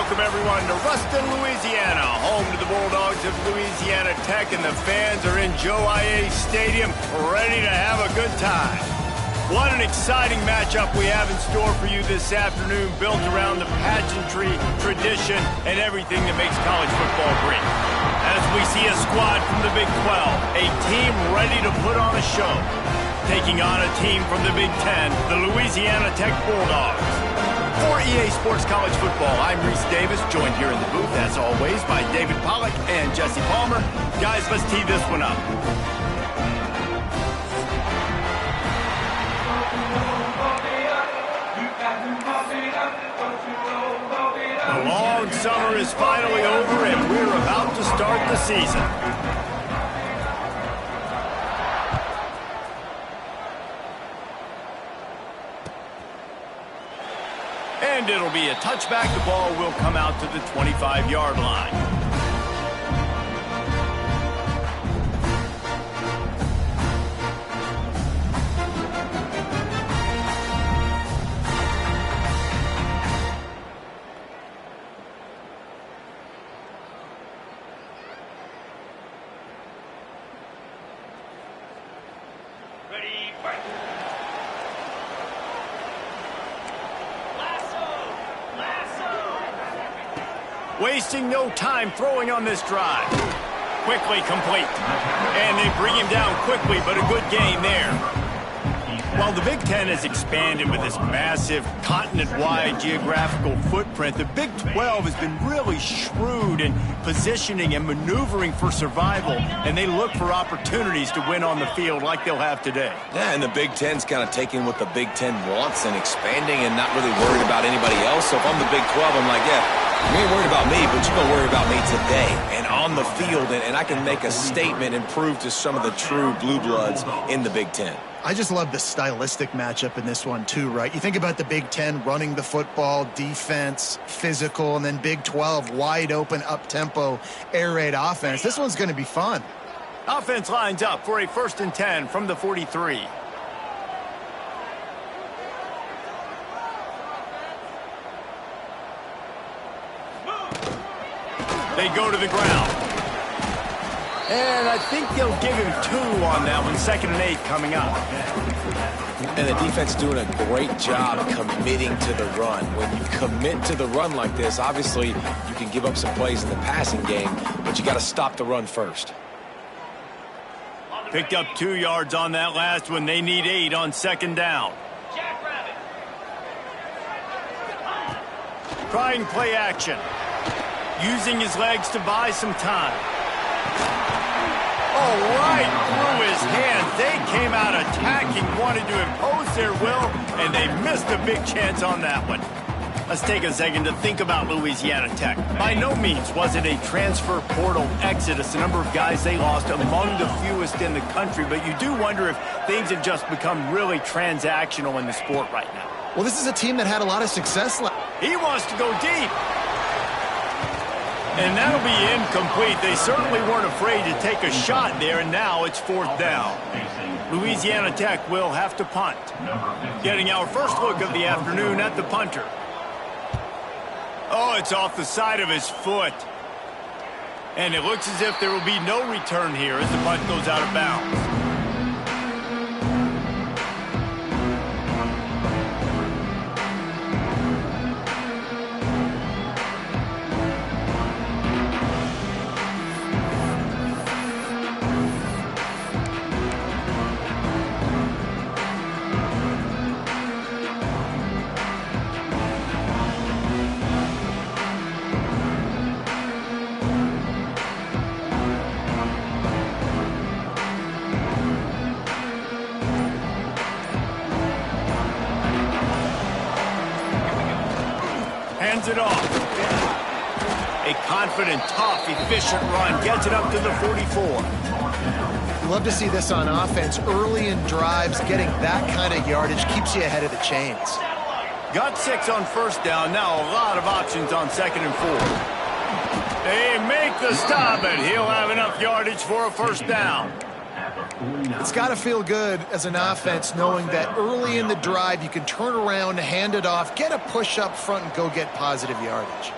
welcome everyone to Ruston, Louisiana, home to the Bulldogs of Louisiana Tech, and the fans are in Joe I.A. Stadium, ready to have a good time. What an exciting matchup we have in store for you this afternoon, built around the pageantry, tradition, and everything that makes college football great. As we see a squad from the Big 12, a team ready to put on a show, taking on a team from the Big 10, the Louisiana Tech Bulldogs. For EA Sports College Football, I'm Reese Davis, joined here in the booth, as always, by David Pollack and Jesse Palmer. Guys, let's tee this one up. The long summer is finally over, and we're about to start the season. And it'll be a touchback. The ball will come out to the 25-yard line. Ready, fight! Wasting no time throwing on this drive. Quickly complete. And they bring him down quickly, but a good gain there. While the Big Ten has expanded with this massive continent-wide geographical footprint, the Big 12 has been really shrewd in positioning and maneuvering for survival, and they look for opportunities to win on the field like they'll have today. Yeah, and the Big Ten's kind of taking what the Big Ten wants and expanding and not really worried about anybody else. So if I'm the Big 12, I'm like, yeah, you ain't worried about me, but you're going to worry about me today and on the field, and I can make a statement and prove to some of the true blue bloods in the Big Ten. I just love the stylistic matchup in this one too, right? You think about the Big Ten running the football, defense, physical, and then Big 12 wide open, up-tempo, air raid offense. This one's going to be fun. Offense lines up for a 1st and 10 from the 43. They go to the ground. And I think they'll give him 2 on that one. 2nd and 8 coming up. And the defense doing a great job committing to the run. When you commit to the run like this, obviously you can give up some plays in the passing game, but you got to stop the run first. Picked up 2 yards on that last one. They need 8 on 2nd down. Trying play action. Using his legs to buy some time. Oh, right through his hands. They came out attacking, wanted to impose their will, and they missed a big chance on that one. Let's take a second to think about Louisiana Tech. By no means was it a transfer portal exodus. The number of guys they lost among the fewest in the country, but you do wonder if things have just become really transactional in the sport right now. Well, this is a team that had a lot of success. He wants to go deep. And that'll be incomplete. They certainly weren't afraid to take a shot there, and now it's 4th down. Louisiana Tech will have to punt. Getting our first look of the afternoon at the punter. Oh, it's off the side of his foot. And it looks as if there will be no return here as the punt goes out of bounds. Hands it off. A confident, tough, efficient run. Gets it up to the 44. You love to see this on offense. Early in drives, getting that kind of yardage keeps you ahead of the chains. Got 6 on 1st down. Now a lot of options on 2nd and 4. They make the stop, and he'll have enough yardage for a 1st down. It's got to feel good as an offense knowing that early in the drive you can turn around, hand it off, get a push up front, and go get positive yardage.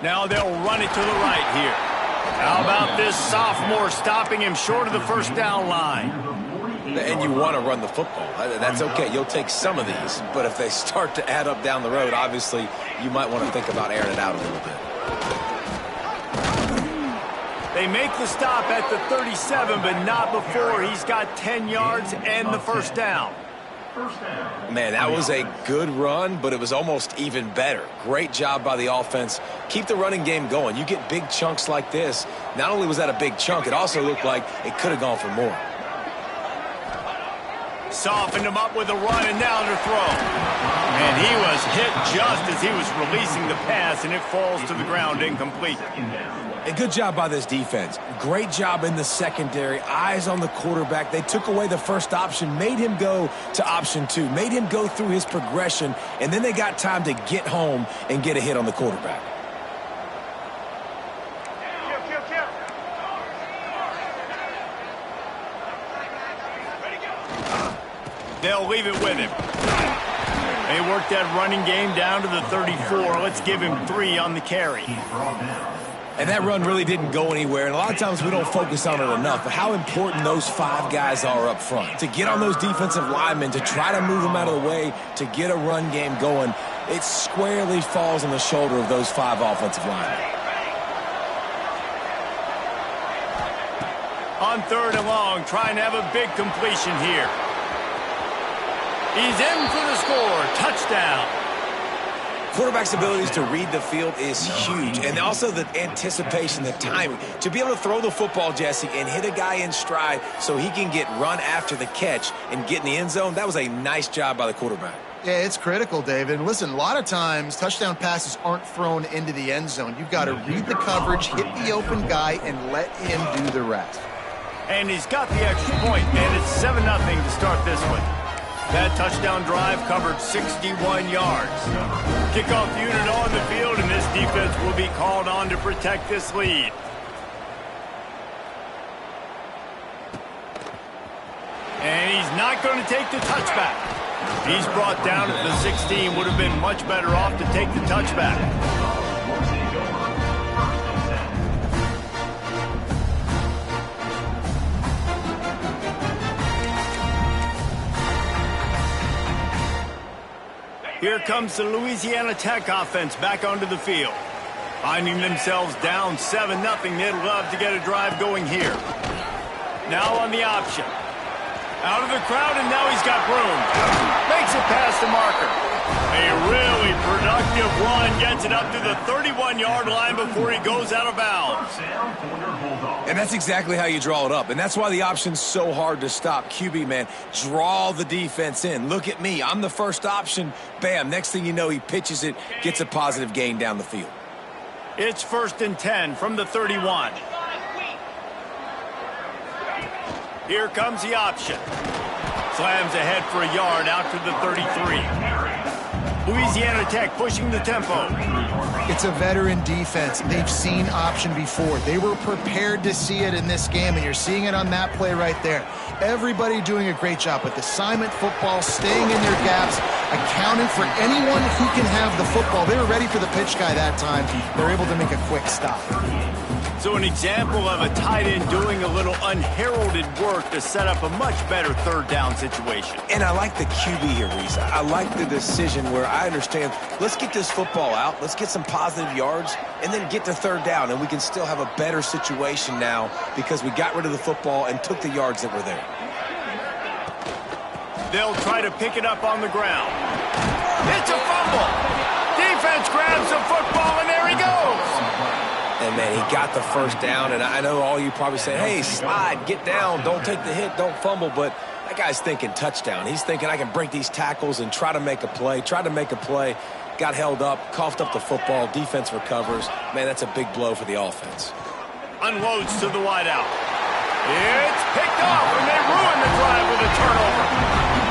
Now they'll run it to the right here. How about this sophomore stopping him short of the first down line? And you want to run the football. That's okay. You'll take some of these. But if they start to add up down the road, obviously, you might want to think about airing it out a little bit. They make the stop at the 37, but not before he's got 10 yards and the first down. Man, that was a good run, but it was almost even better. Great job by the offense. Keep the running game going. You get big chunks like this. Not only was that a big chunk, it also looked like it could have gone for more. Softened him up with a run and now to throw. And he was hit just as he was releasing the pass, and it falls to the ground incomplete. A good job by this defense. Great job in the secondary. Eyes on the quarterback. They took away the first option, made him go to option 2, made him go through his progression, and then they got time to get home and get a hit on the quarterback. They'll leave it with him. They work that running game down to the 34. Let's give him 3 on the carry. And that run really didn't go anywhere, and a lot of times we don't focus on it enough, but how important those 5 guys are up front. To get on those defensive linemen, to try to move them out of the way, to get a run game going, it squarely falls on the shoulder of those 5 offensive linemen. On 3rd and long, trying to have a big completion here. He's in for the score. Touchdown. Quarterback's abilities to read the field is huge, and also the anticipation, the timing. To be able to throw the football, Jesse, and hit a guy in stride so he can get run after the catch and get in the end zone, that was a nice job by the quarterback. Yeah, it's critical, David. And listen, a lot of times touchdown passes aren't thrown into the end zone. You've got to read the coverage, hit the open guy, and let him do the rest. And he's got the extra point, and it's 7-0 to start this one. That touchdown drive covered 61 yards. Kickoff unit on the field, and this defense will be called on to protect this lead. And he's not going to take the touchback. He's brought down at the 16. Would have been much better off to take the touchback. Here comes the Louisiana Tech offense back onto the field. Finding themselves down 7-0, they'd love to get a drive going here. Now on the option. Out of the crowd, and now he's got room. Makes it past the marker. A really productive run gets it up to the 31-yard line before he goes out of bounds. And that's exactly how you draw it up. And that's why the option's so hard to stop. QB, man, draw the defense in. Look at me. I'm the first option. Bam. Next thing you know, he pitches it, gets a positive gain down the field. It's 1st and 10 from the 31. Here comes the option. Slams ahead for a yard out to the 33. Louisiana Tech pushing the tempo. It's a veteran defense. They've seen option before. They were prepared to see it in this game, and you're seeing it on that play right there. Everybody doing a great job with assignment football, staying in their gaps, accounting for anyone who can have the football. They were ready for the pitch guy that time. They're able to make a quick stop. So an example of a tight end doing a little unheralded work to set up a much better 3rd down situation. And I like the QB here, Reese. I like the decision where I understand, let's get this football out, let's get some positive yards, and then get to 3rd down, and we can still have a better situation now because we got rid of the football and took the yards that were there. They'll try to pick it up on the ground. It's a fumble. Defense grabs the football, and there he goes. And, man, he got the first down, and I know all you probably say, hey, slide, get down, don't take the hit, don't fumble, but that guy's thinking touchdown. He's thinking I can break these tackles and try to make a play, got held up, coughed up the football, defense recovers. Man, that's a big blow for the offense. Unloads to the wideout. It's picked off, and they ruin the drive with a turnover.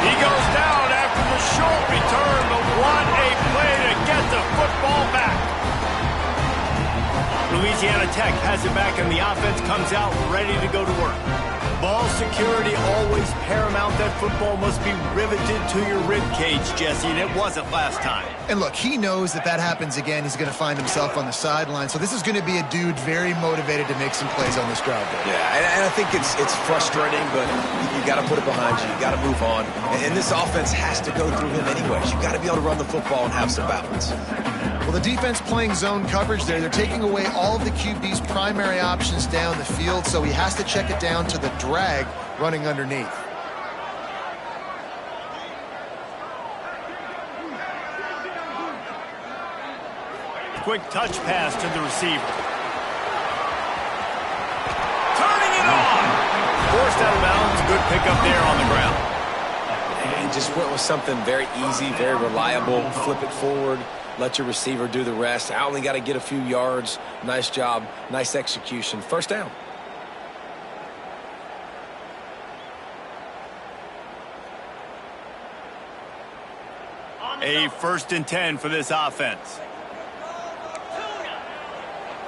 He goes down after the short return, but what a play to get the football back. Louisiana Tech has it back, and the offense comes out ready to go to work. Ball security always paramount. That football must be riveted to your rib cage, Jesse, and it wasn't last time. And look, he knows that happens again, he's going to find himself on the sideline. So this is going to be a dude very motivated to make some plays on this drive. Yeah, and I think it's frustrating, but you got to put it behind you. You got to move on. And this offense has to go through him anyways. You got to be able to run the football and have some balance. Well, the defense playing zone coverage there. They're taking away all of the QB's primary options down the field, so he has to check it down to the drag running underneath. Quick touch pass to the receiver. Turning it on. Forced out of bounds. Good pickup there on the ground. And just went with something very easy, very reliable. Flip it forward. Let your receiver do the rest. I only got to get a few yards. Nice job. Nice execution. First down. A 1st and 10 for this offense.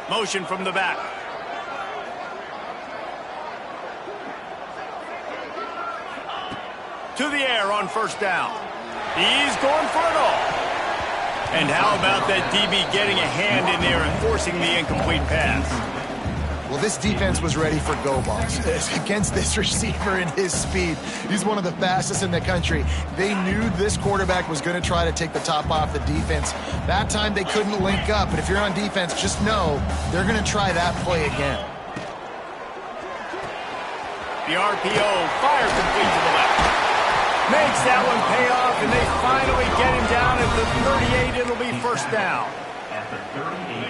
Motion from the back. To the air on 1st down. He's going for it all. And how about that DB getting a hand in there and forcing the incomplete pass? Well, this defense was ready for go balls against this receiver and his speed. He's one of the fastest in the country. They knew this quarterback was going to try to take the top off the defense. That time they couldn't link up, but if you're on defense, just know they're going to try that play again. The RPO fires complete to the left. Makes that one pay off, and they finally get him down at the 38. It'll be 1st down.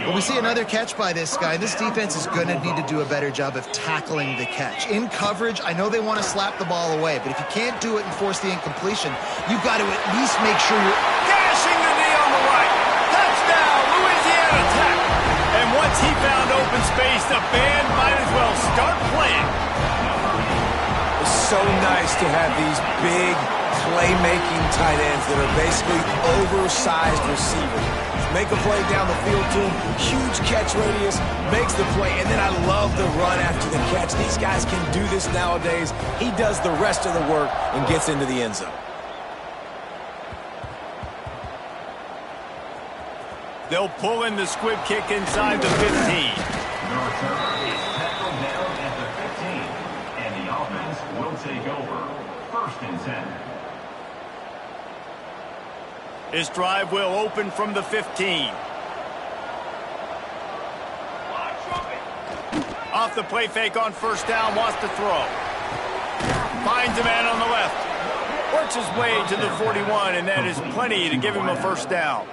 Well, we see another catch by this guy. This defense is going to need to do a better job of tackling the catch. In coverage, I know they want to slap the ball away, but if you can't do it and force the incompletion, you've got to at least make sure you're dashing the knee on the right. Touchdown, Louisiana Tech. And once he found open space, the band might as well start playing. It's so nice to have these big playmaking tight ends that are basically oversized receivers. Make a play down the field to him, huge catch radius, makes the play, and then I love the run after the catch. These guys can do this nowadays. He does the rest of the work and gets into the end zone. They'll pull in the squib kick inside the 15. Tackled down at the 15, and the offense will take over. 1st and 10. This drive will open from the 15. Off the play fake on 1st down, wants to throw. Finds a man on the left. Works his way to the 41, and that is plenty to give him a 1st down.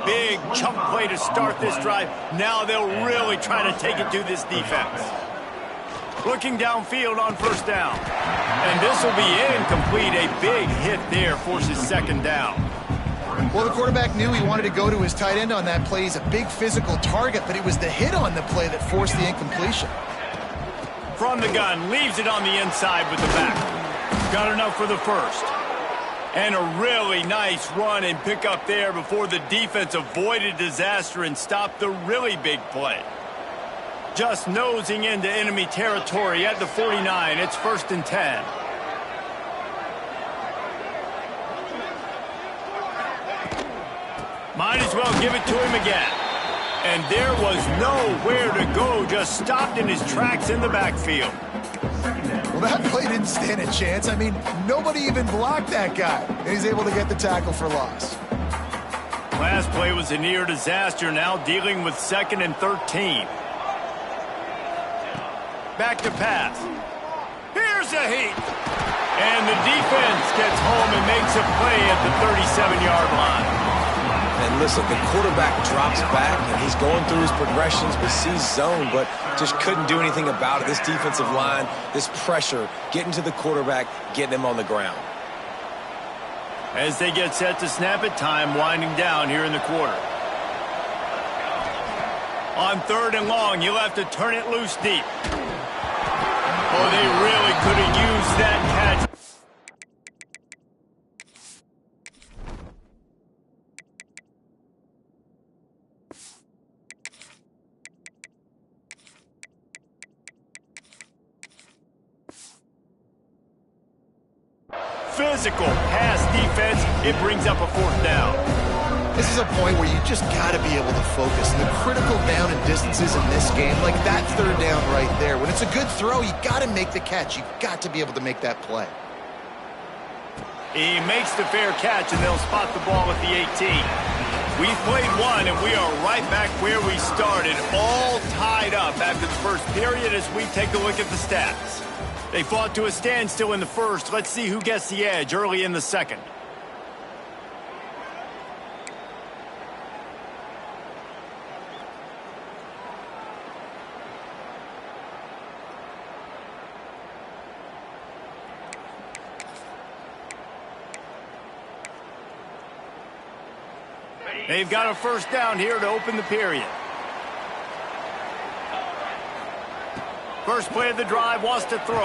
Big chunk play to start this drive. Now they'll really try to take it to this defense. Looking downfield on 1st down. And this will be incomplete. A big hit there forces 2nd down. Well, the quarterback knew he wanted to go to his tight end on that play. He's a big physical target, but it was the hit on the play that forced the incompletion. From the gun, leaves it on the inside with the back. Got enough for the 1st. And a really nice run and pick up there before the defense avoided disaster and stopped the really big play. Just nosing into enemy territory at the 49. It's 1st and 10. Might as well give it to him again. And there was nowhere to go, just stopped in his tracks in the backfield. Well, that play didn't stand a chance. I mean, nobody even blocked that guy. And he's able to get the tackle for loss. Last play was a near disaster, now dealing with 2nd and 13. Back to pass. Here's a heat. And the defense gets home and makes a play at the 37-yard line. And listen, the quarterback drops back, and he's going through his progressions, but sees zone, but just couldn't do anything about it. This defensive line, this pressure, getting to the quarterback, getting him on the ground. As they get set to snap it, time winding down here in the quarter. On 3rd and long, you'll have to turn it loose deep. Oh, they really could have used that catch. physical pass defense. It brings up a fourth down. This is a point where you just got to be able to focus. And the critical down and distances in this game, like that third down right there. When it's a good throw, you got to make the catch. You got to be able to make that play. He makes the fair catch, and they'll spot the ball at the 18. We've played one, and we are right back where we started, all tied up after the first period as we take a look at the stats. They fought to a standstill in the first. Let's see who gets the edge early in the second. They've got a first down here to open the period. First play of the drive, wants to throw.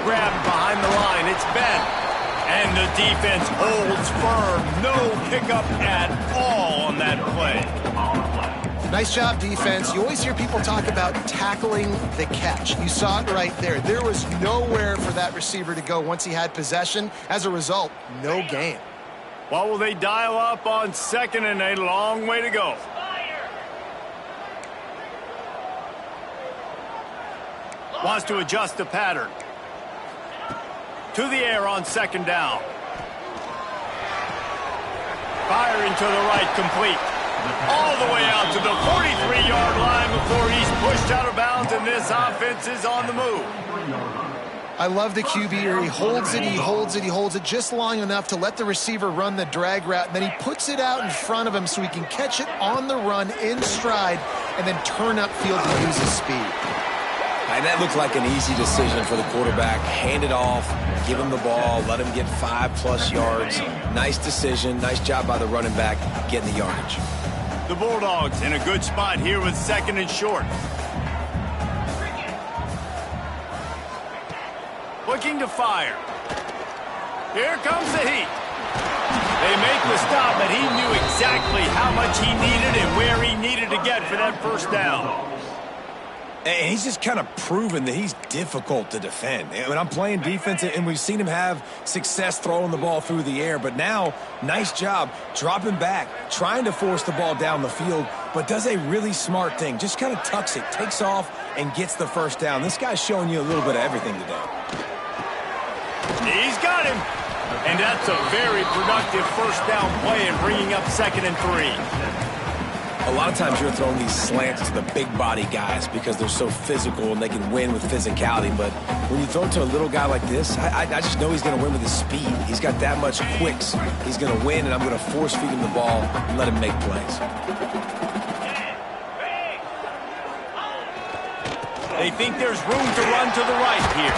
Grabbed behind the line, it's bent. And the defense holds firm. No pickup at all on that play. Nice job, defense. You always hear people talk about tackling the catch. You saw it right there. There was nowhere for that receiver to go once he had possession. As a result, no gain. What will they dial up on second and a long way to go? Wants to adjust the pattern. To the air on second down. Firing to the right, complete. All the way out to the 43-yard line before he's pushed out of bounds, and this offense is on the move. I love the QB here. He holds it, he holds it, he holds it just long enough to let the receiver run the drag route, and then he puts it out in front of him so he can catch it on the run in stride and then turn upfield to use his speed. And that looked like an easy decision for the quarterback. Hand it off, give him the ball, let him get 5+ yards. Nice decision. Nice job by the running back getting the yardage. The Bulldogs in a good spot here with second and short. Looking to fire. Here comes the heat. They make the stop, but he knew exactly how much he needed and where he needed to get for that first down. And he's just kind of proven that he's difficult to defend. I mean, I'm playing defense, and we've seen him have success throwing the ball through the air. But now, nice job dropping back, trying to force the ball down the field, but does a really smart thing. Just kind of tucks it, takes off, and gets the first down. This guy's showing you a little bit of everything today. He's got him. And that's a very productive first down play and bringing up 2nd and 3. A lot of times you're throwing these slants to the big body guys because they're so physical and they can win with physicality. But when you throw it to a little guy like this, I just know he's going to win with his speed. He's got that much quicks. He's going to win, and I'm going to force feed him the ball and let him make plays. They think there's room to run to the right here.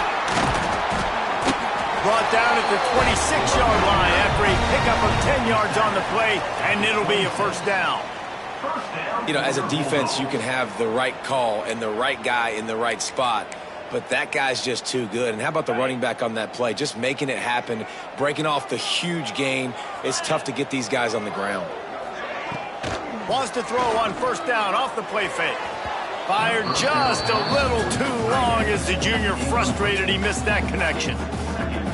Brought down at the 26-yard line after a pickup of 10 yards on the play, and it'll be a first down. You know, as a defense, you can have the right call and the right guy in the right spot, but that guy's just too good. And how about the running back on that play? Just making it happen, breaking off the huge gain. It's tough to get these guys on the ground. Wants to throw on first down off the play fake. Fired just a little too long as the junior frustrated he missed that connection.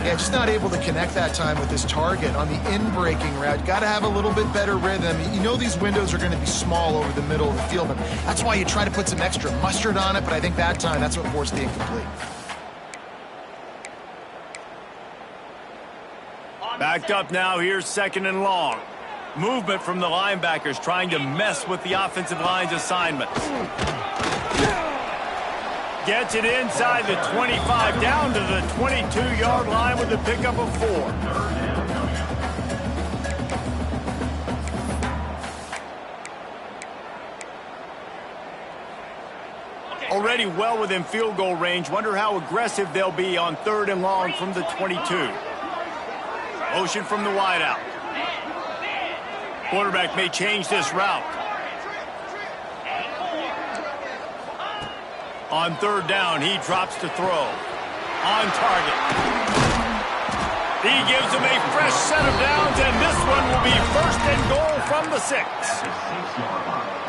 Yeah, just not able to connect that time with his target on the in-breaking route. Got to have a little bit better rhythm. You know these windows are going to be small over the middle of the field, and that's why you try to put some extra mustard on it, but I think that time that's what forced the incomplete. Backed up now, here's 2nd and long. Movement from the linebackers trying to mess with the offensive line's assignments. Gets it inside the 25, down to the 22-yard line with a pickup of 4. Already well within field goal range. Wonder how aggressive they'll be on 3rd and long from the 22. Motion from the wideout. Quarterback may change this route. On 3rd down, he drops to throw. On target. He gives them a fresh set of downs, and this one will be 1st and goal from the 6.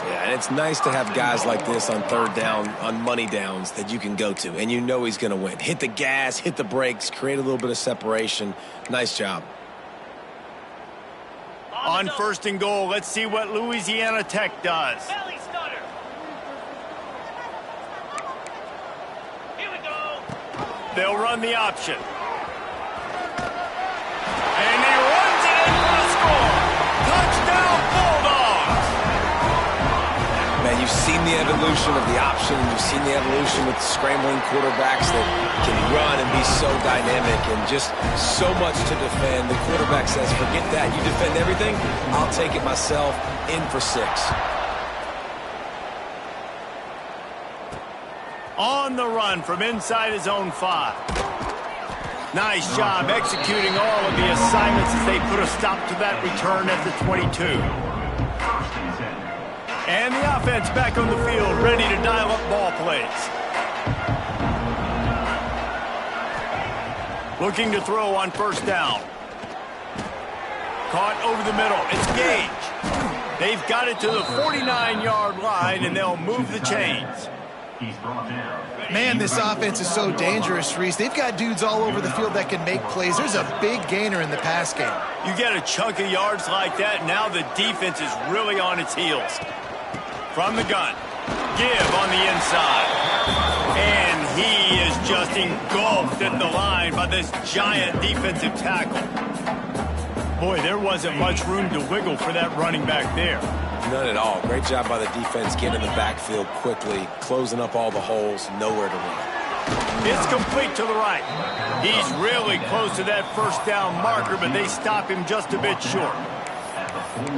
Yeah, and it's nice to have guys like this on 3rd down, on money downs that you can go to, and you know he's going to win. Hit the gas, hit the brakes, create a little bit of separation. Nice job. On 1st and goal, let's see what Louisiana Tech does. They'll run the option. And he runs it in for a score. Touchdown, Bulldogs. Man, you've seen the evolution of the option. You've seen the evolution with scrambling quarterbacks that can run and be so dynamic and just so much to defend. The quarterback says, forget that. You defend everything, I'll take it myself. In for 6. On the run from inside his own 5. Nice job executing all of the assignments as they put a stop to that return at the 22. And the offense back on the field, ready to dial up ball plays. Looking to throw on 1st down. Caught over the middle. It's Gage. They've got it to the 49-yard line, and they'll move the chains. Man, this offense is so dangerous, Reese. They've got dudes all over the field that can make plays. There's a big gainer in the pass game. You get a chunk of yards like that, now the defense is really on its heels. From the gun, give on the inside. And he is just engulfed at the line by this giant defensive tackle. Boy, there wasn't much room to wiggle for that running back there. None at all. Great job by the defense getting in the backfield quickly, closing up all the holes, nowhere to run. It's complete to the right. He's really close to that 1st down marker, but they stop him just a bit short.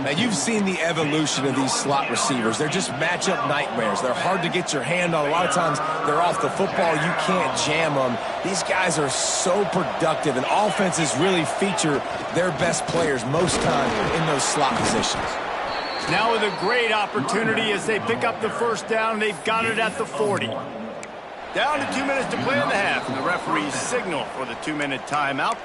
Now, you've seen the evolution of these slot receivers. They're just matchup nightmares. They're hard to get your hand on. A lot of times, they're off the football. You can't jam them. These guys are so productive, and offenses really feature their best players most time in those slot positions. Now with a great opportunity as they pick up the 1st down. They've got it at the 40. Down to 2 minutes to play in the half. And the referees signal for the 2-minute timeout.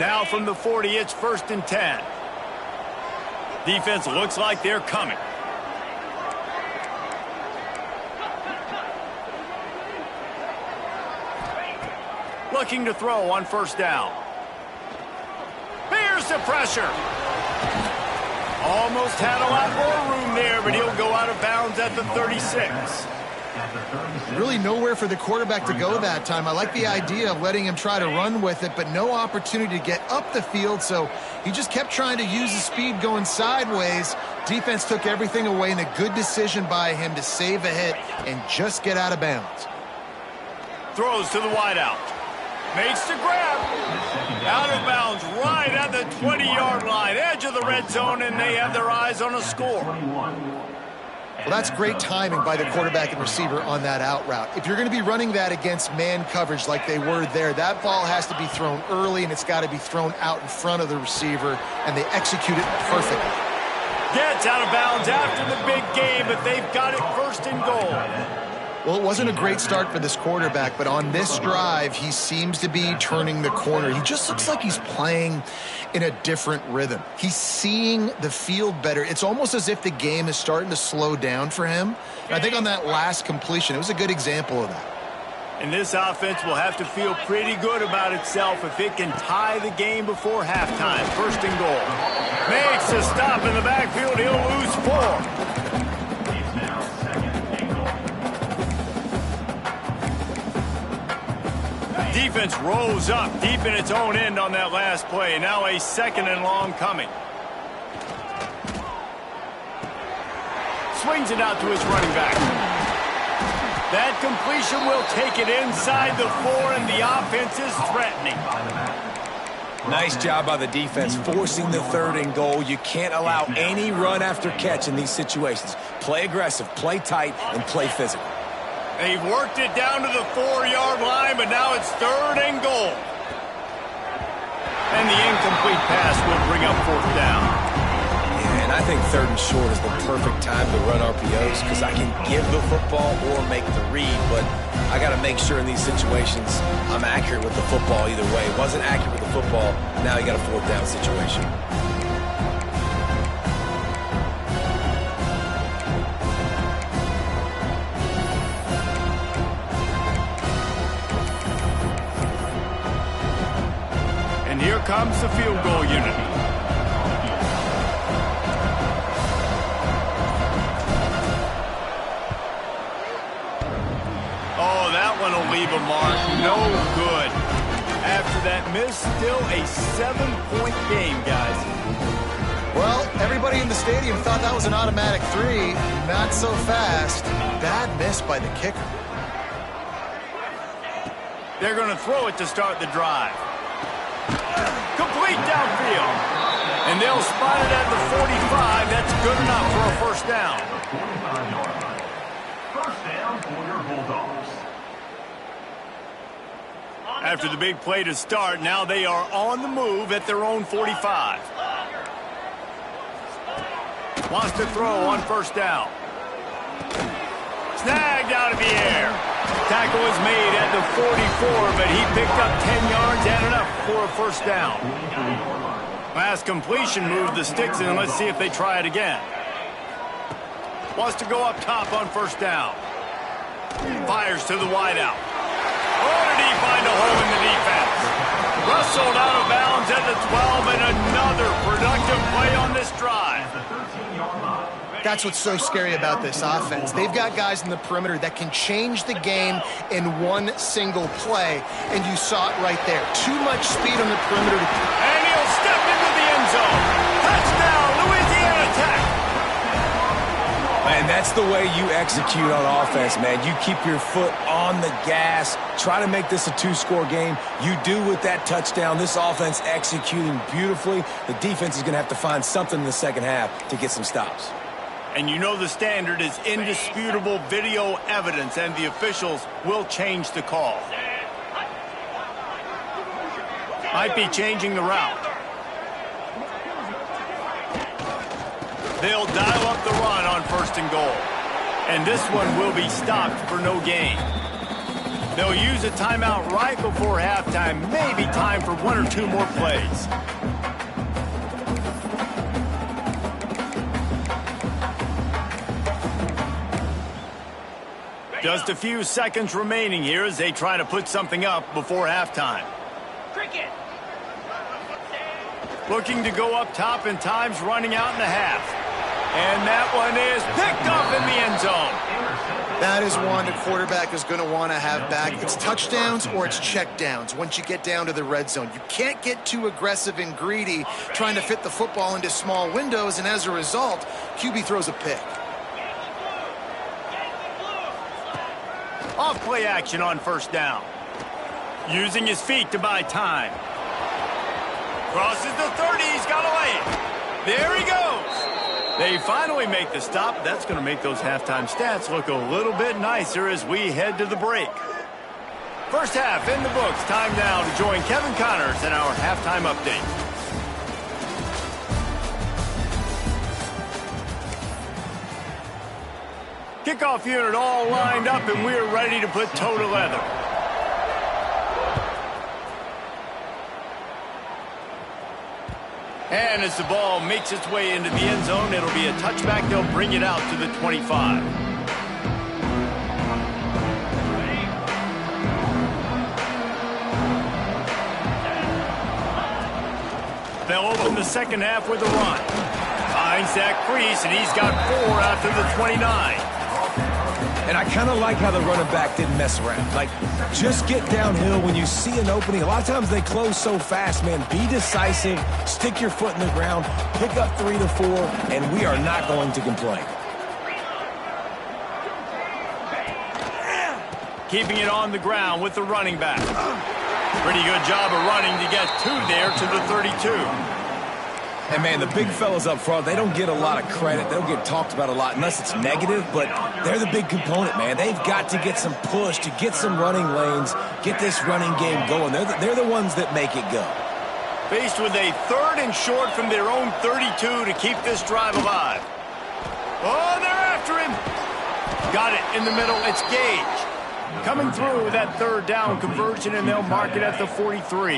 Now from the 40, it's 1st and 10. Defense looks like they're coming. Looking to throw on 1st down. Here's the pressure. Almost had a lot more room there, but he'll go out of bounds at the 36. Really nowhere for the quarterback to go that time. I like the idea of letting him try to run with it, but no opportunity to get up the field, so he just kept trying to use the speed going sideways. Defense took everything away, and a good decision by him to save a hit and just get out of bounds. Throws to the wideout. Makes the grab. Out of bounds right at the 20-yard line. Edge of the red zone, and they have their eyes on a score. Well, that's great timing by the quarterback and receiver on that out route. If you're going to be running that against man coverage like they were there, that ball has to be thrown early, and it's got to be thrown out in front of the receiver, and they execute it perfectly. Gets out of bounds after the big game, but they've got it 1st and goal. Well, it wasn't a great start for this quarterback, but on this drive, he seems to be turning the corner. He just looks like he's playing in a different rhythm. He's seeing the field better. It's almost as if the game is starting to slow down for him. And I think on that last completion, it was a good example of that. And this offense will have to feel pretty good about itself if it can tie the game before halftime. 1st and goal. Makes a stop in the backfield. He'll lose 4. Defense rolls up deep in its own end on that last play. Now a 2nd and long coming. Swings it out to his running back. That completion will take it inside the 4, and the offense is threatening. Nice job by the defense forcing the 3rd and goal. You can't allow any run after catch in these situations. Play aggressive, play tight, and play physical. They've worked it down to the 4-yard line, but now it's 3rd and goal. And the incomplete pass will bring up 4th down. Yeah, and I think 3rd and short is the perfect time to run RPOs because I can give the football or make the read, but I got to make sure in these situations I'm accurate with the football either way. Wasn't accurate with the football, now you got a 4th down situation. And here comes the field goal unit. One will leave a mark. No good. After that miss, still a 7-point game, guys. Well, everybody in the stadium thought that was an automatic 3. Not so fast. Bad miss by the kicker. They're going to throw it to start the drive. Complete downfield. And they'll spot it at the 45. That's good enough for a 1st down. 45-yard line. 1st down for your Bulldogs. After the big play to start, now they are on the move at their own 45. Wants to throw on 1st down. Snagged out of the air. Tackle was made at the 44, but he picked up 10 yards and enough for a 1st down. Last completion moved the sticks in. Let's see if they try it again. Wants to go up top on 1st down. Fires to the wideout. Oh, did he find a hole in the defense? Rustled out of bounds at the 12, and another productive play on this drive. That's what's so scary about this offense. They've got guys in the perimeter that can change the game in one single play, and you saw it right there. Too much speed on the perimeter. And he'll step into the end zone. Touchdown, Louisiana Tech. Man, that's the way you execute on offense, man. You keep your foot on the gas, try to make this a 2-score game. You do with that touchdown. This offense executing beautifully. The defense is going to have to find something in the 2nd half to get some stops. And you know the standard is indisputable video evidence, and the officials will change the call. Might be changing the route. They'll dial up the run on 1st and goal. And this one will be stopped for no gain. They'll use a timeout right before halftime. Maybe time for 1 or 2 more plays. Just a few seconds remaining here as they try to put something up before halftime. Cricket. Looking to go up top, and time's running out in the half. And that one is picked off in the end zone. That is one the quarterback is going to want to have back. It's touchdowns or it's checkdowns once you get down to the red zone. You can't get too aggressive and greedy trying to fit the football into small windows, and as a result, QB throws a pick. Off play action on 1st down. Using his feet to buy time. Crosses the 30, he's got away. There he goes. They finally make the stop. That's going to make those halftime stats look a little bit nicer as we head to the break. 1st half in the books. Time now to join Kevin Connors in our halftime update. Kickoff unit all lined up, and we're ready to put toe to leather. And as the ball makes its way into the end zone, it'll be a touchback. They'll bring it out to the 25. They'll open the 2nd half with a run. Finds that crease, and he's got 4 after the 29. And I kind of like how the running back didn't mess around. Like, just get downhill when you see an opening. A lot of times they close so fast, man. Be decisive, stick your foot in the ground, pick up 3 to 4, and we are not going to complain. Keeping it on the ground with the running back. Pretty good job of running to get 2 there to the 32. And, man, the big fellas up front, they don't get a lot of credit. They don't get talked about a lot unless it's negative, but they're the big component, man. They've got to get some push to get some running lanes, get this running game going. They're the ones that make it go. Faced with a 3rd and short from their own 32 to keep this drive alive. Oh, they're after him. Got it in the middle. It's Gage. Coming through with that 3rd down conversion, and they'll mark it at the 43.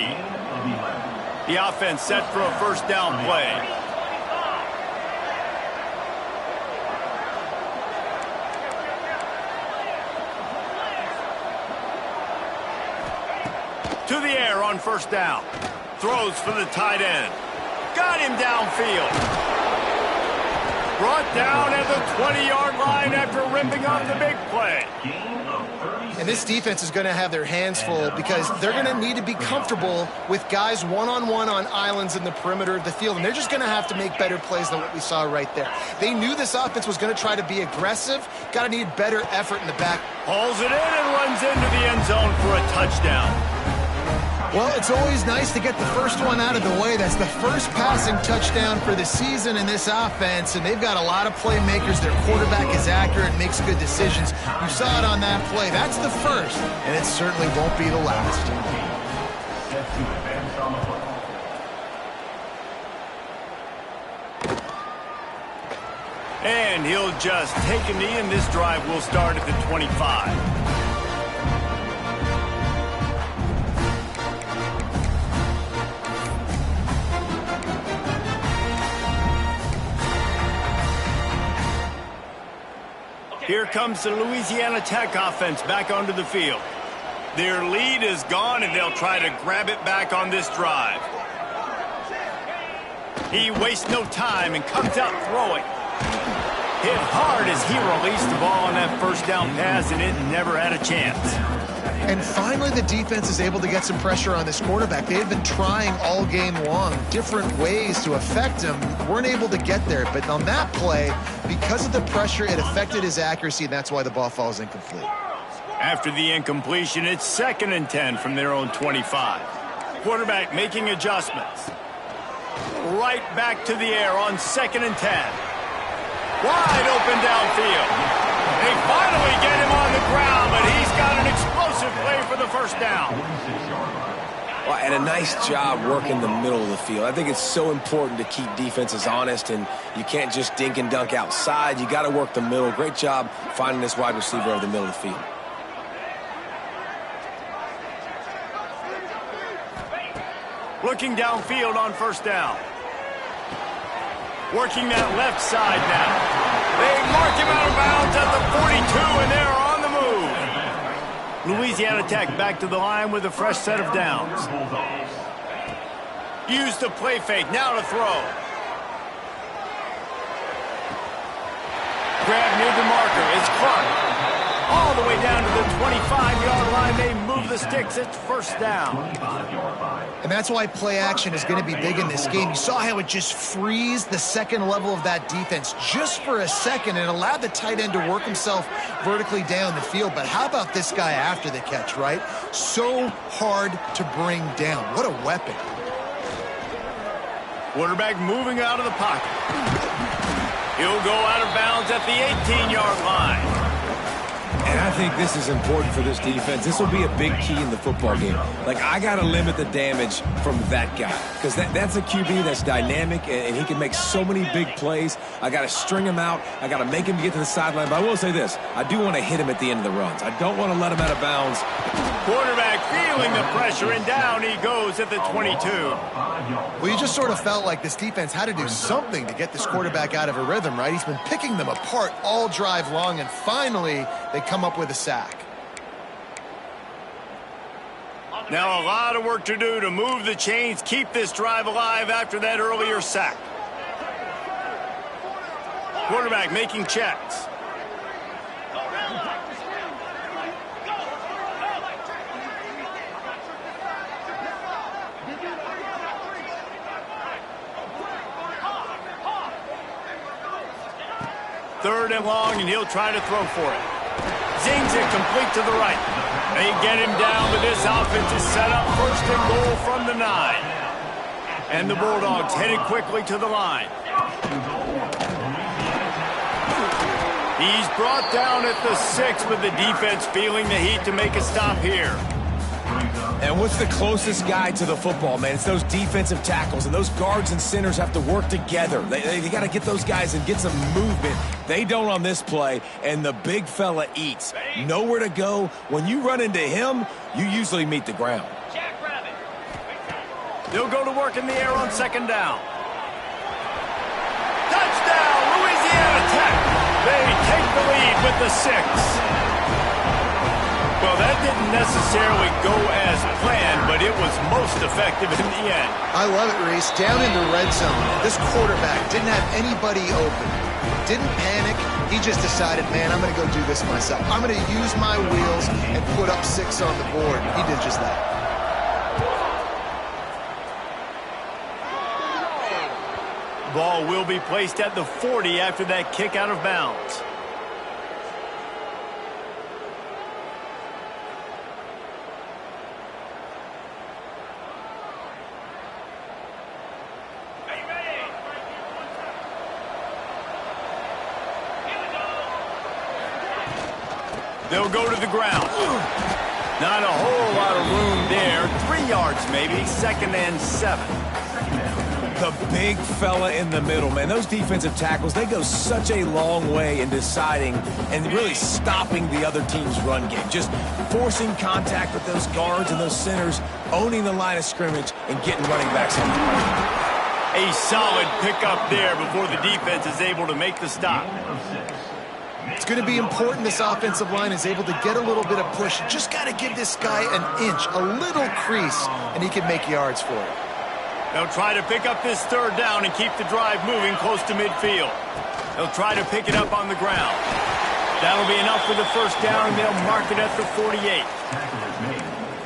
The offense set for a 1st down play. To the air on 1st down. Throws for the tight end. Got him downfield. Brought down at the 20-yard line after ripping off the big play. And this defense is going to have their hands full because they're going to need to be comfortable with guys one-on-one on islands in the perimeter of the field. And they're just going to have to make better plays than what we saw right there. They knew this offense was going to try to be aggressive. Got to need better effort in the back. Hauls it in and runs into the end zone for a touchdown. Well, it's always nice to get the first one out of the way. That's the first passing touchdown for the season in this offense, and they've got a lot of playmakers. Their quarterback is accurate and makes good decisions. You saw it on that play. That's the first, and it certainly won't be the last. And he'll just take a knee, and this drive will start at the 25. Here comes the Louisiana Tech offense back onto the field. Their lead is gone, and they'll try to grab it back on this drive. He wastes no time and comes out throwing. Hit hard as he released the ball on that 1st down pass, and it never had a chance. And finally, the defense is able to get some pressure on this quarterback. They've been trying all game long different ways to affect him. Weren't able to get there. But on that play, because of the pressure, it affected his accuracy, and that's why the ball falls incomplete. After the incompletion, it's 2nd and 10 from their own 25. Quarterback making adjustments. Right back to the air on 2nd and 10. Wide open downfield. They finally get him on the ground, but he's got an explosive play for the 1st down. Well, and a nice job working the middle of the field. I think it's so important to keep defenses honest, and you can't just dink and dunk outside. You got to work the middle. Great job finding this wide receiver over the middle of the field. Looking downfield on 1st down. Working that left side now. They mark him out of bounds at the 42, and they're on the move. Louisiana Tech back to the line with a fresh set of downs. Use the play fake, now to throw. Grab near the marker, it's Clark. All the way down to the 25-yard line. They move the sticks, it's 1st down. And that's why play action is going to be big in this game. You saw how it just frees the 2nd level of that defense just for a second and allowed the tight end to work himself vertically down the field. But how about this guy after the catch, right? So hard to bring down. What a weapon. Quarterback moving out of the pocket. He'll go out of bounds at the 18-yard line. And I think this is important for this defense. This will be a big key in the football game. Like, I got to limit the damage from that guy because that's a QB that's dynamic, and he can make so many big plays. I got to string him out. I got to make him get to the sideline. But I will say this. I do want to hit him at the end of the runs. I don't want to let him out of bounds. Quarterback feeling the pressure, and down he goes at the 22. Well, you just sort of felt like this defense had to do something to get this quarterback out of a rhythm, right? He's been picking them apart all drive long, and finally they come up with a sack. Now a lot of work to do to move the chains, keep this drive alive after that earlier sack. Quarterback making checks. Third and long, and he'll try to throw for it. Zings it complete to the right. They get him down, but this offense is set up 1st and goal from the 9. And the Bulldogs headed quickly to the line. He's brought down at the 6, with the defense feeling the heat to make a stop here. And what's the closest guy to the football, man? It's those defensive tackles, and those guards and centers have to work together. They got to get those guys and get some movement. They don't on this play, and the big fella eats. Nowhere to go. When you run into him, you usually meet the ground. They'll go to work in the air on second down. Touchdown, Louisiana Tech. They take the lead with the 6. Well, that didn't necessarily go as planned, but it was most effective in the end. I love it, Reese. Down in the red zone, this quarterback didn't have anybody open. Didn't panic. He just decided, man, I'm going to go do this myself. I'm going to use my wheels and put up 6 on the board. He did just that. Ball will be placed at the 40 after that kick out of bounds. They'll go to the ground. Not a whole lot of room there. 3 yards maybe, 2nd and 7. The big fella in the middle, man. Those defensive tackles, they go such a long way in deciding and really stopping the other team's run game. Just forcing contact with those guards and those centers, owning the line of scrimmage, and getting running backs on the play. A solid pickup there before the defense is able to make the stop. It's going to be important this offensive line is able to get a little bit of push. You just got to give this guy an inch, a little crease, and he can make yards for it. They'll try to pick up this 3rd down and keep the drive moving close to midfield. They'll try to pick it up on the ground. That'll be enough for the 1st down, and they'll mark it at the 48.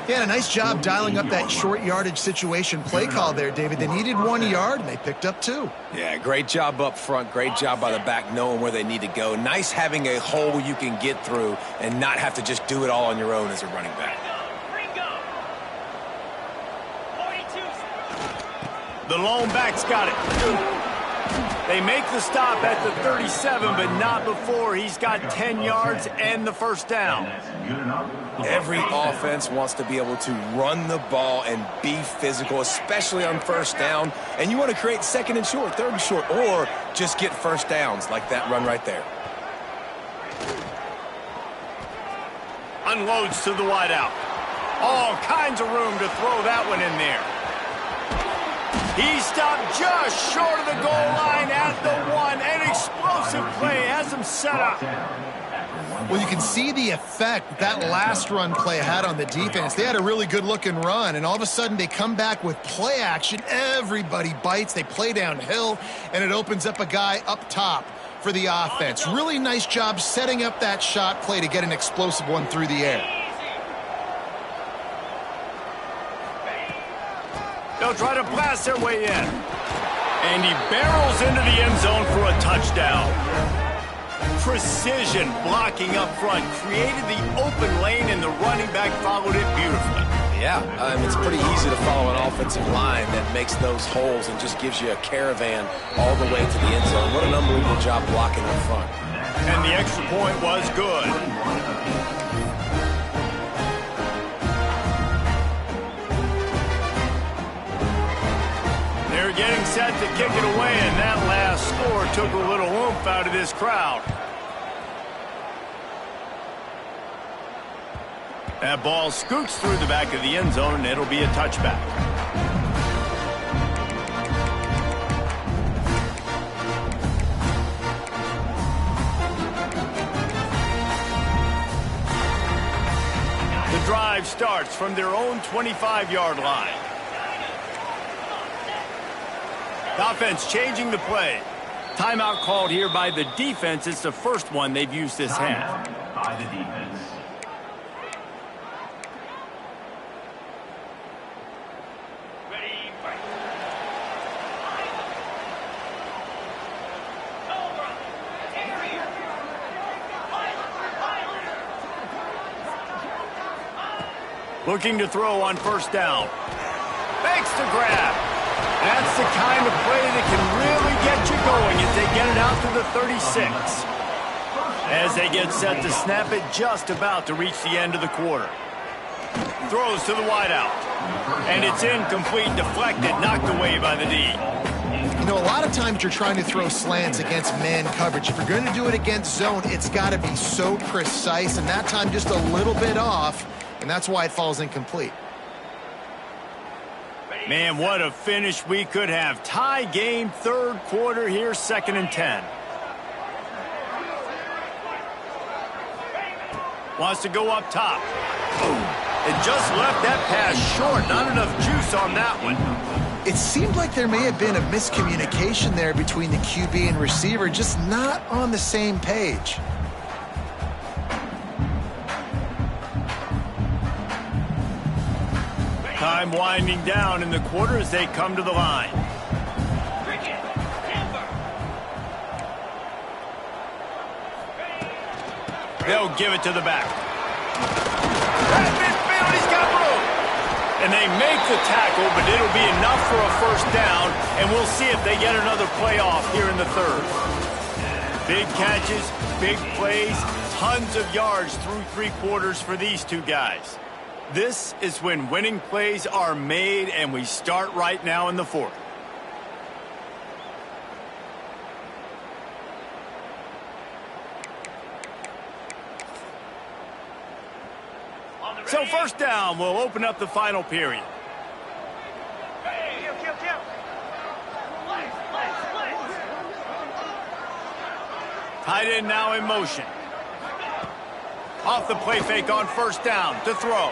Yeah, a nice job dialing up that short yardage situation play call there, David. They needed 1 yard, and they picked up 2. Yeah, great job up front. Great job by the back knowing where they need to go. Nice having a hole you can get through and not have to just do it all on your own as a running back. The lone back's got it. They make the stop at the 37, but not before he's got 10 yards and the 1st down. Every offense wants to be able to run the ball and be physical, especially on 1st down. And you want to create 2nd and short, 3rd and short, or just get 1st downs like that run right there. Unloads to the wideout. All kinds of room to throw that one in there. He stopped just short of the goal line at the 1. An explosive play has him set up. Well, you can see the effect that last run play had on the defense. They had a really good-looking run, and all of a sudden they come back with play action. Everybody bites. They play downhill, and it opens up a guy up top for the offense. Really nice job setting up that shot play to get an explosive one through the air. They'll try to blast their way in. And he barrels into the end zone for a touchdown. Precision blocking up front created the open lane, and the running back followed it beautifully. Yeah, it's pretty easy to follow an offensive line that makes those holes and just gives you a caravan all the way to the end zone. What an unbelievable job blocking up front. And the extra point was good. They're getting set to kick it away, and that last score took a little oomph out of this crowd. That ball scoots through the back of the end zone, and it'll be a touchback. The drive starts from their own 25-yard line. The offense changing the play. Timeout called here by the defense. It's the first one they've used this half. By the defense. Looking to throw on 1st down. Makes the grab. That's the kind of play that can really get you going as they get it out to the 36. As they get set to snap it, just about to reach the end of the quarter. Throws to the wideout. And it's incomplete, deflected, knocked away by the D. You know, a lot of times you're trying to throw slants against man coverage. If you're going to do it against zone, it's got to be so precise, and that time just a little bit off, and that's why it falls incomplete. Man, what a finish we could have. Tie game, third quarter here, 2nd and 10. Wants to go up top. And just left that pass short. Not enough juice on that one. It seemed like there may have been a miscommunication there between the QB and receiver, just not on the same page. Time winding down in the quarter as they come to the line. They'll give it to the back. At midfield, he's got room. And they make the tackle, but it'll be enough for a first down, and we'll see if they get another playoff here in the third. Big catches, big plays, tons of yards through 3 quarters for these two guys. This is when winning plays are made, and we start right now in the fourth. So first down will open up the final period. Tight end now in motion. Off the play fake on first down to throw.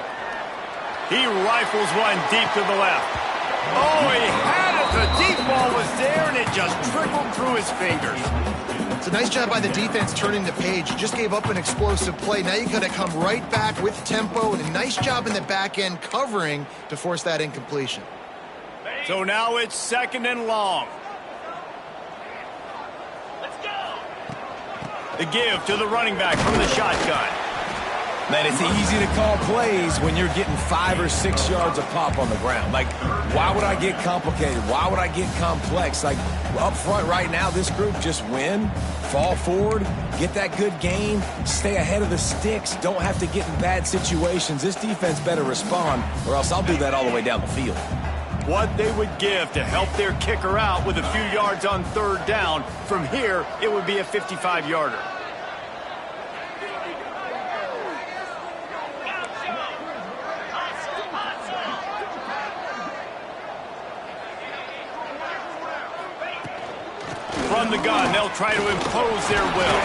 He rifles one deep to the left. Oh, he had it. The deep ball was there, and it just trickled through his fingers. It's a nice job by the defense turning the page. You just gave up an explosive play. Now you got to come right back with tempo, and a nice job in the back end covering to force that incompletion. So now it's 2nd and long. Let's go. The give to the running back from the shotgun. Man, it's easy to call plays when you're getting 5 or 6 yards a pop on the ground. Like, why would I get complicated? Why would I get complex? Like, up front right now, this group just win, fall forward, get that good gain, stay ahead of the sticks, don't have to get in bad situations. This defense better respond, or else I'll do that all the way down the field. What they would give to help their kicker out with a few yards on third down. From here, it would be a 55-yarder. From the gun, they'll try to impose their will.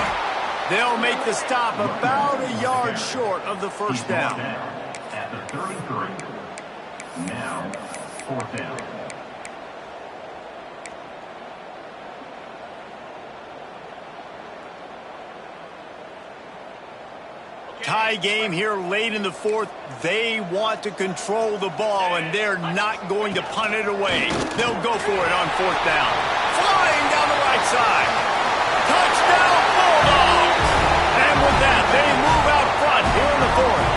They'll make the stop about a yard short of the first down. At the 33. Now, 4th down. Tie game here late in the fourth. They want to control the ball, and they're not going to punt it away. They'll go for it on 4th down. Flying down the right side. Touchdown, Bulldogs! And with that, they move out front here in the fourth.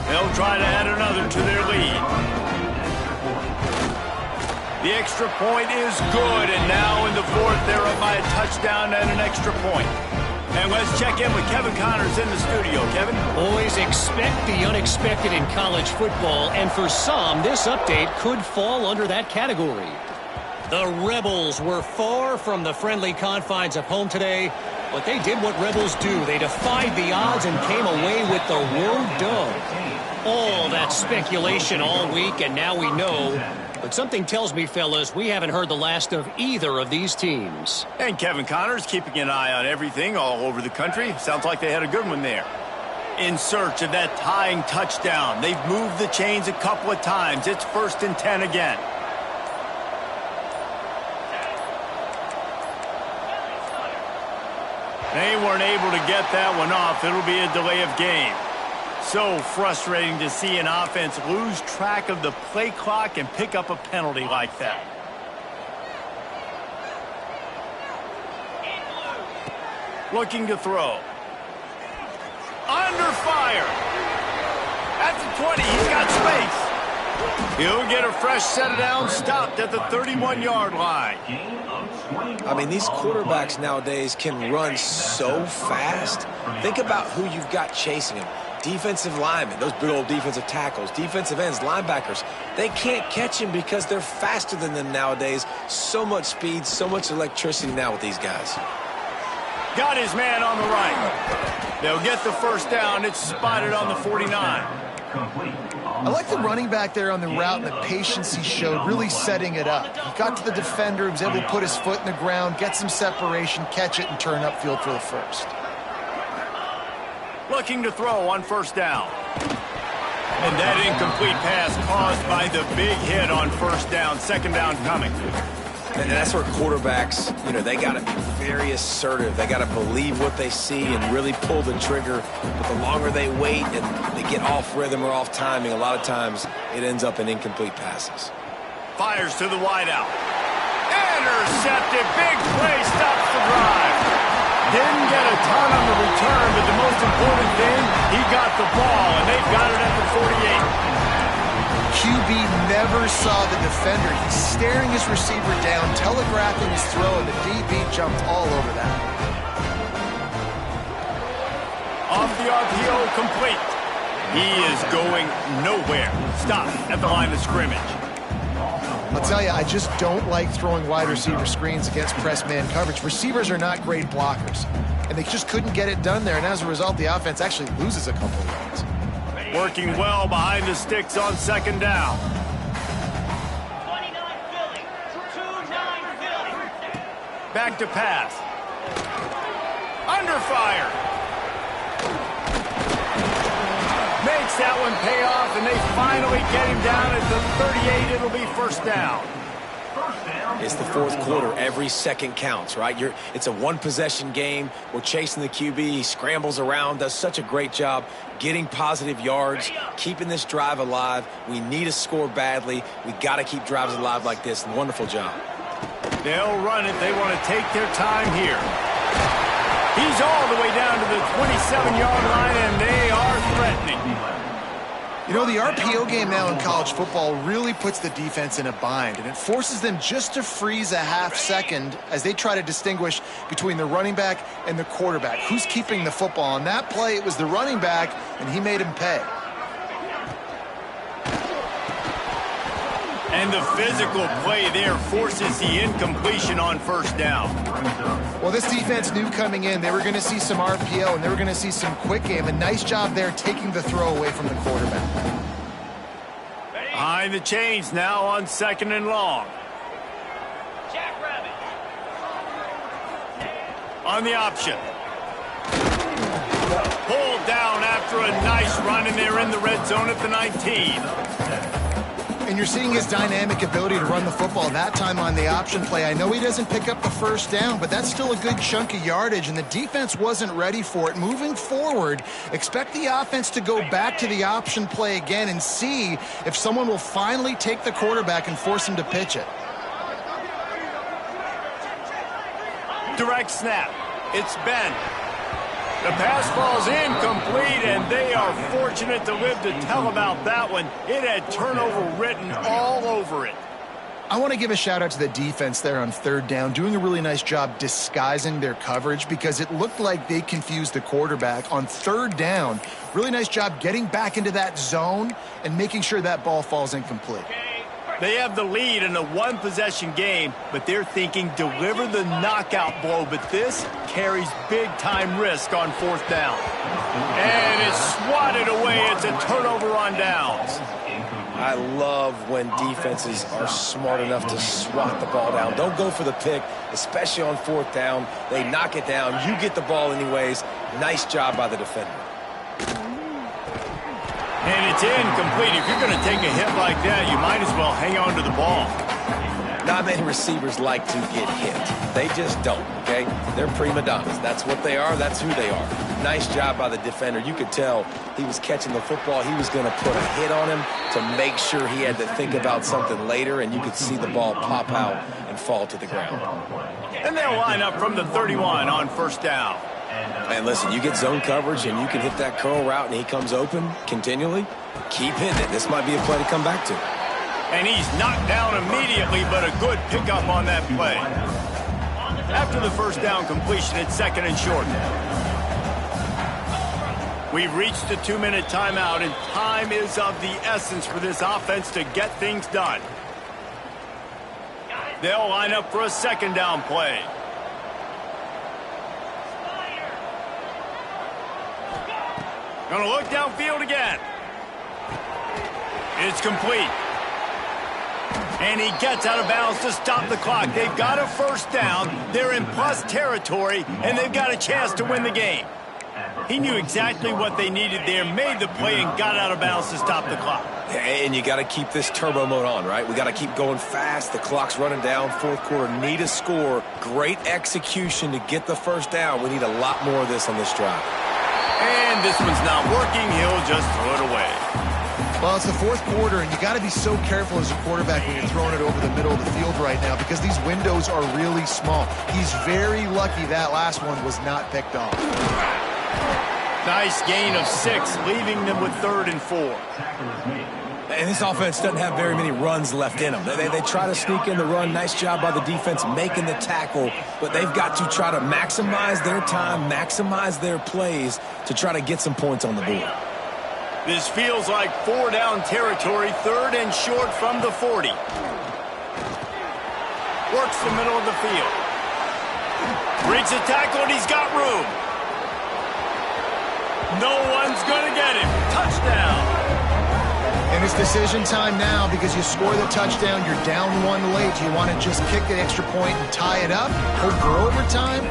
They'll try to add another to their lead. The extra point is good, and now in the fourth, they're up by a touchdown and an extra point. And let's check in with Kevin Connors in the studio. Kevin? Always expect the unexpected in college football, and for some, this update could fall under that category. The Rebels were far from the friendly confines of home today, but they did what Rebels do. They defied the odds and came away with the road dog. All that speculation all week, and now we know. But something tells me, fellas, we haven't heard the last of either of these teams. And Kevin Connors keeping an eye on everything all over the country. Sounds like they had a good one there. In search of that tying touchdown. They've moved the chains a couple of times. It's 1st and 10 again. They weren't able to get that one off. It'll be a delay of game. So frustrating to see an offense lose track of the play clock and pick up a penalty like that. Looking to throw. Under fire. At the 20, he's got space. He'll get a fresh set of downs stopped at the 31-yard line. I mean, these quarterbacks nowadays can run so fast. Think about who you've got chasing them. Defensive linemen, those big old defensive tackles, defensive ends, linebackers. They can't catch him because they're faster than them nowadays. So much speed, so much electricity now with these guys. Got his man on the right. They'll get the first down. It's spotted on the 49. I like the running back there on the route and the patience he showed, really setting it up. He got to the defender, he was able to put his foot in the ground, get some separation, catch it, and turn upfield for the first. Looking to throw on first down. And that incomplete pass caused by the big hit on first down. Second down coming. And that's where quarterbacks, they got to be very assertive. They got to believe what they see and really pull the trigger. But the longer they wait and they get off rhythm or off timing, a lot of times it ends up in incomplete passes. Fires to the wideout. Intercepted. Big play. Stops the drive. Didn't get a ton on the return, but the most important thing, he got the ball, and they've got it at the 48. QB never saw the defender. He's staring his receiver down, telegraphing his throw, and the DB jumped all over that. Off the RPO, complete. He is going nowhere. Stop at the line of scrimmage. I'll tell you, I just don't like throwing wide receiver screens against press man coverage. Receivers are not great blockers, and they just couldn't get it done there, and as a result, the offense actually loses a couple of yards. Working well behind the sticks on second down. 29 Philly. 2-9 Philly. Back to pass. Under fire. Makes that one pay off, and they finally get him down at the 38. It'll be first down. It's the fourth quarter. Every second counts, right? It's a one-possession game. We're chasing the QB. He scrambles around, does such a great job getting positive yards, keeping this drive alive. We need a score badly. We got to keep drives alive like this. Wonderful job. They'll run it. They want to take their time here. He's all the way down to the 27-yard line, and they are threatening. The RPO game now in college football really puts the defense in a bind, and it forces them just to freeze a half second as they try to distinguish between the running back and the quarterback. Who's keeping the football? On that play, it was the running back, and he made him pay. And the physical play there forces the incompletion on first down. Well, this defense knew coming in they were going to see some RPO and they were going to see some quick game. A nice job there taking the throw away from the quarterback. Behind the chains now on second and long. Jackrabbit. On the option. Pulled down after a nice run, and they're in the red zone at the 19. And you're seeing his dynamic ability to run the football that time on the option play. I know he doesn't pick up the first down, but that's still a good chunk of yardage, and the defense wasn't ready for it. Moving forward, expect the offense to go back to the option play again and see if someone will finally take the quarterback and force him to pitch it. Direct snap. It's Ben. The pass falls incomplete, and they are fortunate to live to tell about that one. It had turnover written all over it. I want to give a shout out to the defense there on third down, doing a really nice job disguising their coverage because it looked like they confused the quarterback on third down. Really nice job getting back into that zone and making sure that ball falls incomplete. They have the lead in a one-possession game, but they're thinking deliver the knockout blow, but this carries big-time risk on fourth down. And it's swatted away. It's a turnover on downs. I love when defenses are smart enough to swat the ball down. Don't go for the pick, especially on fourth down. They knock it down. You get the ball anyways. Nice job by the defender. And it's incomplete. If you're going to take a hit like that, you might as well hang on to the ball. Not many receivers like to get hit. They just don't, okay? They're prima donnas. That's what they are. That's who they are. Nice job by the defender. You could tell he was catching the football. He was going to put a hit on him to make sure he had to think about something later, and you could see the ball pop out and fall to the ground. And they'll line up from the 31 on first down. And listen, you get zone coverage and you can hit that curl route and he comes open continually, keep hitting it. This might be a play to come back to. And he's knocked down immediately, but a good pickup on that play. After the first down completion, it's 2nd and short. We've reached the 2-minute timeout, and time is of the essence for this offense to get things done. They'll line up for a 2nd down play. Gonna look downfield again. It's complete. And he gets out of bounds to stop the clock. They've got a first down. They're in plus territory, and they've got a chance to win the game. He knew exactly what they needed there, made the play, and got out of bounds to stop the clock. And you got to keep this turbo mode on, right? We got to keep going fast. The clock's running down. 4th quarter, need a score. Great execution to get the first down. We need a lot more of this on this drive. And this one's not working. He'll just throw it away. Well, it's the 4th quarter, and you got to be so careful as a quarterback when you're throwing it over the middle of the field right now because these windows are really small. He's very lucky that last one was not picked off. Nice gain of 6, leaving them with 3rd and 4. And this offense doesn't have very many runs left in them. They try to sneak in the run. Nice job by the defense making the tackle, but they've got to try to maximize their time, maximize their plays to try to get some points on the board. This feels like 4-down territory, 3rd and short from the 40. Works the middle of the field. Breaks a tackle, and he's got room. No one's going to get him. Touchdown. And it's decision time now because you score the touchdown, you're down 1 late. Do you want to just kick the extra point and tie it up, hope for overtime?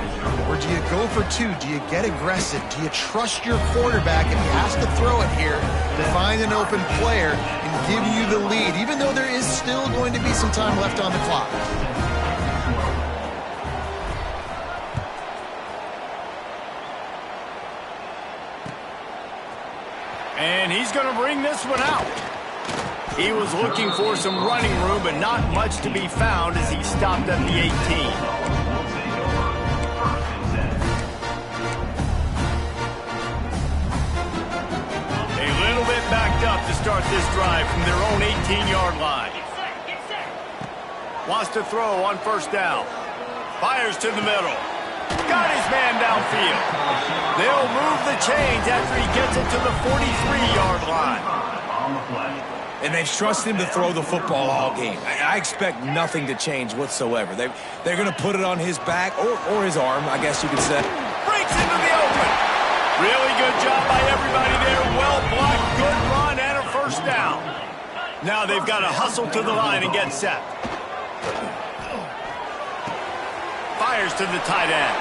Or do you go for 2? Do you get aggressive? Do you trust your quarterback if he has to throw it here to find an open player and give you the lead, even though there is still going to be some time left on the clock? And he's going to bring this one out. He was looking for some running room, but not much to be found as he stopped at the 18. A little bit backed up to start this drive from their own 18-yard line. Wants to throw on 1st down. Fires to the middle. Got his man downfield. They'll move the chains after he gets it to the 43-yard line. And they've trusted him to throw the football all game. I expect nothing to change whatsoever. They're going to put it on his back or his arm, I guess you could say. Breaks into the open. Really good job by everybody there. Well blocked, good run, and a first down. Now they've got to hustle to the line and get set. Fires to the tight end.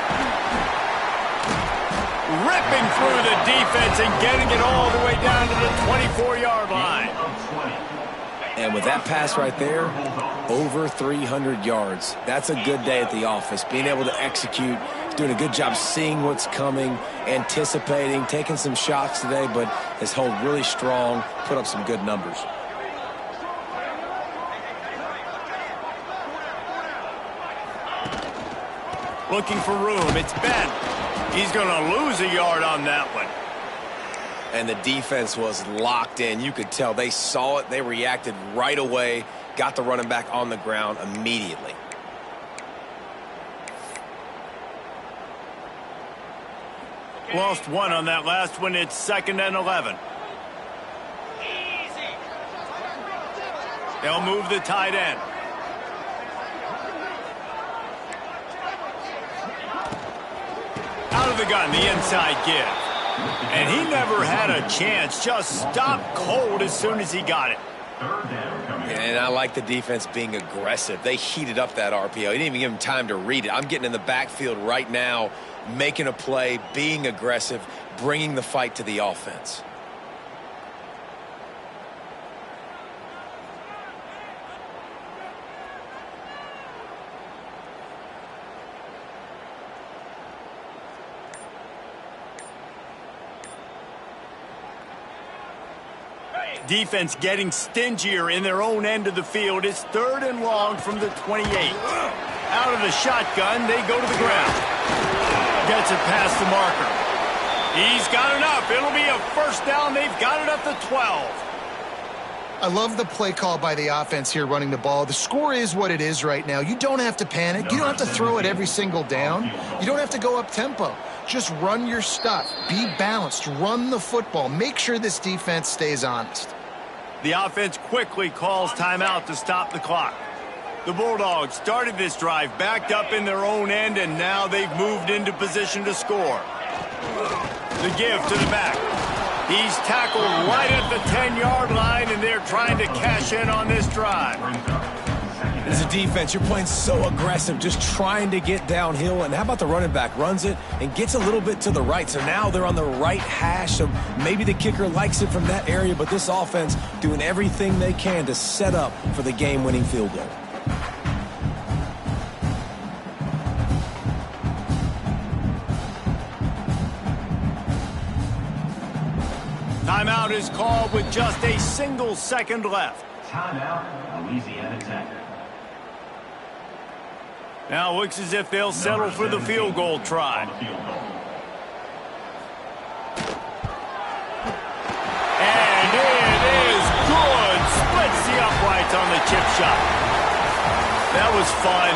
Ripping through the defense and getting it all the way down to the 24-yard line. And with that pass right there, over 300 yards. That's a good day at the office. Being able to execute, doing a good job seeing what's coming, anticipating, taking some shots today, but has held really strong, put up some good numbers. Looking for room. It's Ben. He's going to lose a yard on that one. And the defense was locked in. You could tell they saw it. They reacted right away. Got the running back on the ground immediately. Lost 1 on that last one. It's 2nd and 11. They'll move the tight end. Out of the gun, the inside give. And he never had a chance. Just stopped cold as soon as he got it. And I like the defense being aggressive. They heated up that RPO. He didn't even give him time to read it. I'm getting in the backfield right now, making a play, being aggressive, bringing the fight to the offense. Defense getting stingier in their own end of the field. It's 3rd and long from the 28. Out of the shotgun, they go to the ground. Gets it past the marker. He's got enough. It'll be a first down. They've got it at the 12. I love the play call by the offense here running the ball. The score is what it is right now. You don't have to panic. You don't have to throw it every single down. You don't have to go up tempo. Just run your stuff. Be balanced. Run the football. Make sure this defense stays honest. The offense quickly calls timeout to stop the clock. The Bulldogs started this drive backed up in their own end, and now they've moved into position to score. The give to the back. He's tackled right at the 10-yard line, and they're trying to cash in on this drive. As a defense, you're playing so aggressive, just trying to get downhill. And how about the running back? Runs it and gets a little bit to the right. So now they're on the right hash. So maybe the kicker likes it from that area, but this offense doing everything they can to set up for the game-winning field goal. Timeout is called with just a single second left. Timeout, Louisiana Tech. Now it looks as if they'll settle for the field goal try. And it is good. Splits the uprights on the chip shot. That was fun,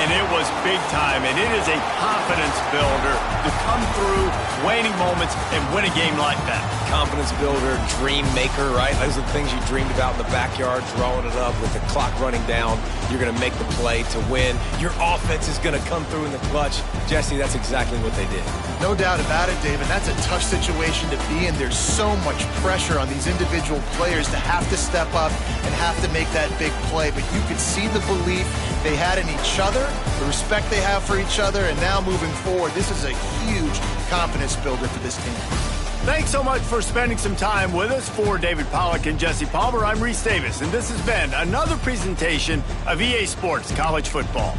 and it was big time, and it is a confidence builder to come through waning moments and win a game like that. Confidence builder, dream maker, right? Those are the things you dreamed about in the backyard, throwing it up with the clock running down. You're going to make the play to win. Your offense is going to come through in the clutch. Jesse, that's exactly what they did. No doubt about it, David. That's a tough situation to be in. There's so much pressure on these individual players to have to step up and have to make that big play. But you could see the belief they had in each other, the respect they have for each other, and now moving forward, this is a huge confidence builder for this team. Thanks so much for spending some time with us. For David Pollack and Jesse Palmer, I'm Reese Davis, and this has been another presentation of EA Sports College Football.